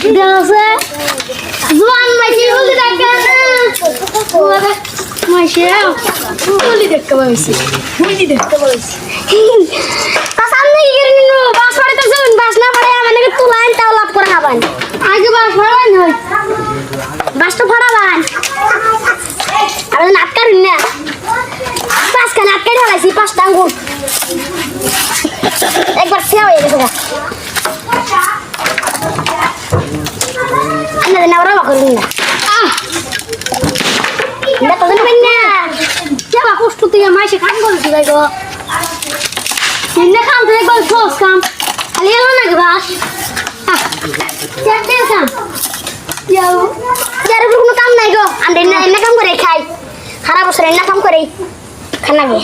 দেওয়া জোয়ান মাইছি বলি দেখা মাইছে বলি দেখতে পাইছি বলি দেখতে পাইছি তা সামনে কি করে নিলো বাস পড়তে যাবেন বাস না পড়ে মানে কি তুলাইন তাও লাভ করে খাবেন আগে বাস পড়াবেন হই বাস তো পড়াবেন আর নাটকার না বাস কানে আটকে ঢালাইছি পাঁচটা আঙ্গুল একবার ছেড়ে হয়ে গেছে না না ওরা করুন না না তো দেন না যাবা কষ্ট তুই মাইসে কাম করছিস ভাই গো নিন্দা কাম তো একবার ফোস কাম খালি এলো না বাস চেক কাম যাও যার কোনো কাম নাই গো আমরা না কাম করে খাই খারাপ বছর না কাম করে খানা গে